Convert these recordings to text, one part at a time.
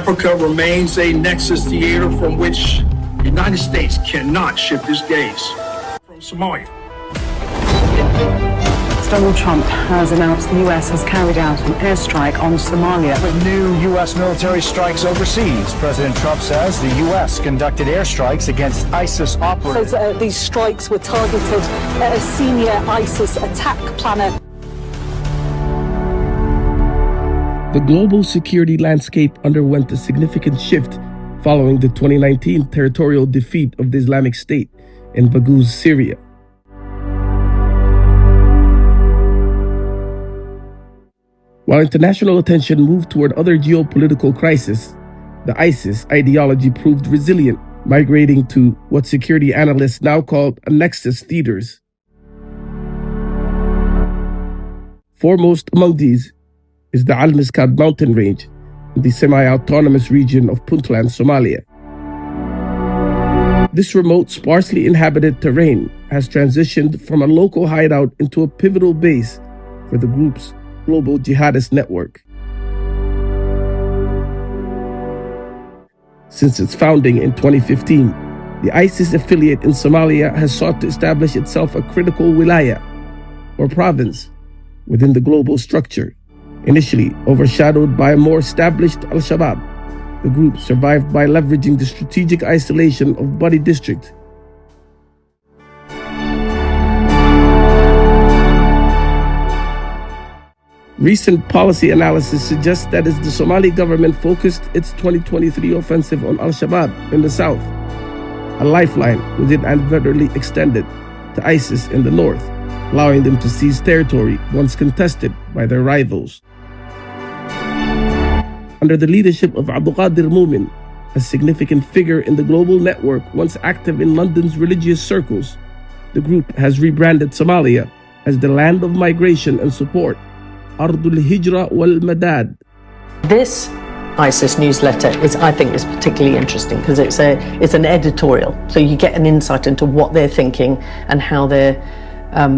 Africa remains a nexus theater from which the United States cannot shift its gaze. From Somalia. Donald Trump has announced the U.S. has carried out an airstrike on Somalia. With new U.S. military strikes overseas, President Trump says the U.S. conducted airstrikes against ISIS operatives. Says these strikes were targeted at a senior ISIS attack planner. The global security landscape underwent a significant shift following the 2019 territorial defeat of the Islamic State in Baghouz, Syria. While international attention moved toward other geopolitical crises, the ISIS ideology proved resilient, migrating to what security analysts now call nexus theaters. Foremost among these is the Miskad mountain range in the semi-autonomous region of Puntland, Somalia. This remote, sparsely inhabited terrain has transitioned from a local hideout into a pivotal base for the group's global jihadist network. Since its founding in 2015, the ISIS affiliate in Somalia has sought to establish itself a critical wilaya, or province, within the global structure. Initially overshadowed by a more established Al-Shabaab, the group survived by leveraging the strategic isolation of Badi district. Recent policy analysis suggests that as the Somali government focused its 2023 offensive on Al-Shabaab in the south, a lifeline was inadvertently extended to ISIS in the north, allowing them to seize territory once contested by their rivals. Under the leadership of Abdulqadir Mumin, a significant figure in the global network once active in London's religious circles, the group has rebranded Somalia as the land of migration and support, Ardul Hijra wal Madad. This ISIS newsletter I think is particularly interesting because it's an editorial, so you get an insight into what they're thinking and how they're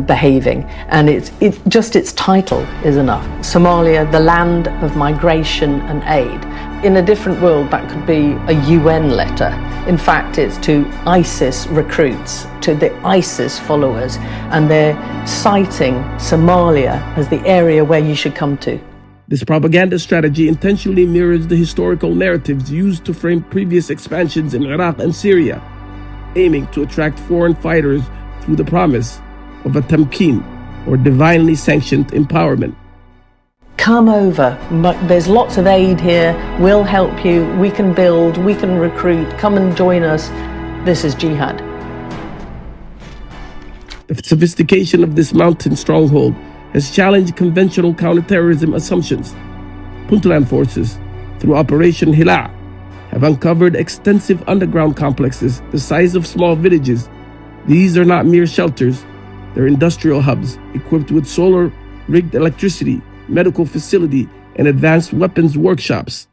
behaving, and its title is enough. Somalia, the land of migration and aid. In a different world, that could be a UN letter. In fact, it's to ISIS recruits, to the ISIS followers, and they're citing Somalia as the area where you should come to. This propaganda strategy intentionally mirrors the historical narratives used to frame previous expansions in Iraq and Syria, aiming to attract foreign fighters through the promise of a tamkeen, or divinely sanctioned empowerment. Come over, there's lots of aid here, we'll help you, we can build, we can recruit, come and join us. This is jihad. The sophistication of this mountain stronghold has challenged conventional counterterrorism assumptions. Puntland forces, through Operation Hila, have uncovered extensive underground complexes the size of small villages. These are not mere shelters, they're industrial hubs equipped with solar-rigged electricity, medical facility, and advanced weapons workshops.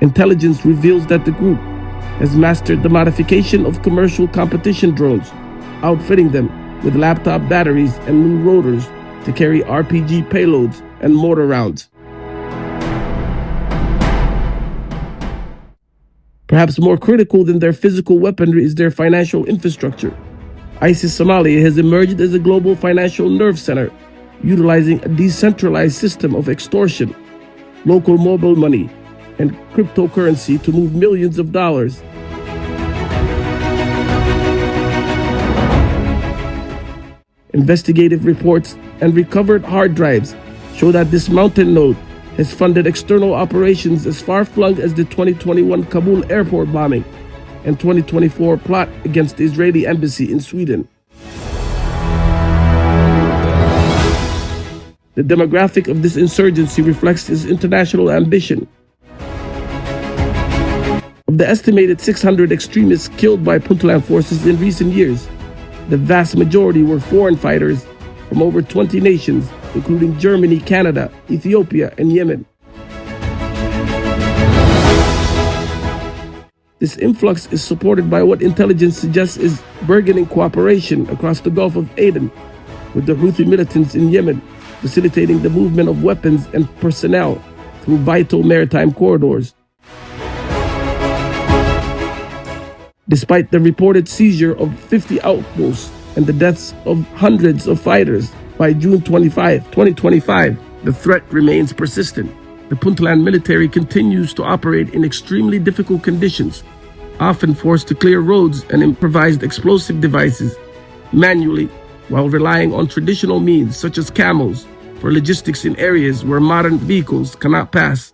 Intelligence reveals that the group has mastered the modification of commercial competition drones, outfitting them with laptop batteries and new rotors to carry RPG payloads and mortar rounds. Perhaps more critical than their physical weaponry is their financial infrastructure. ISIS Somalia has emerged as a global financial nerve center, utilizing a decentralized system of extortion, local mobile money, and cryptocurrency to move millions of dollars. Investigative reports and recovered hard drives show that this mountain node has funded external operations as far-flung as the 2021 Kabul airport bombing and 2024 plot against the Israeli embassy in Sweden. The demographic of this insurgency reflects its international ambition. Of the estimated 600 extremists killed by Puntland forces in recent years, the vast majority were foreign fighters from over 20 nations, including Germany, Canada, Ethiopia, and Yemen. This influx is supported by what intelligence suggests is bargaining cooperation across the Gulf of Aden with the Houthi militants in Yemen facilitating the movement of weapons and personnel through vital maritime corridors. Despite the reported seizure of 50 outposts and the deaths of hundreds of fighters by June 25, 2025, the threat remains persistent. The Puntland military continues to operate in extremely difficult conditions, often forced to clear roads and improvised explosive devices manually, while relying on traditional means such as camels for logistics in areas where modern vehicles cannot pass.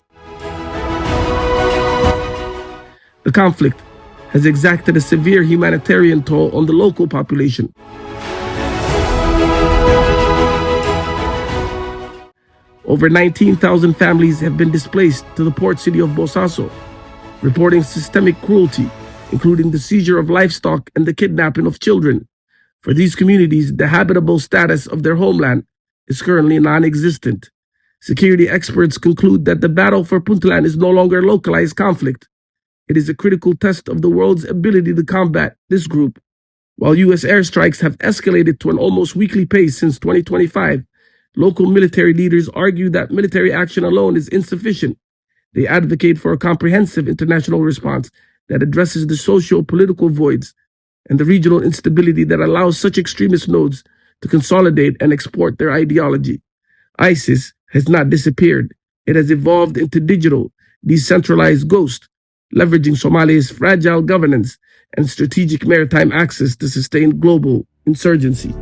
The conflict has exacted a severe humanitarian toll on the local population. Over 19,000 families have been displaced to the port city of Bosaso, reporting systemic cruelty, including the seizure of livestock and the kidnapping of children. For these communities, the habitable status of their homeland is currently non-existent. Security experts conclude that the battle for Puntland is no longer a localized conflict. It is a critical test of the world's ability to combat this group. While U.S. airstrikes have escalated to an almost weekly pace since 2025, local military leaders argue that military action alone is insufficient. They advocate for a comprehensive international response that addresses the socio-political voids and the regional instability that allows such extremist nodes to consolidate and export their ideology. ISIS has not disappeared. It has evolved into digital, decentralized ghost, leveraging Somalia's fragile governance and strategic maritime access to sustain global insurgency.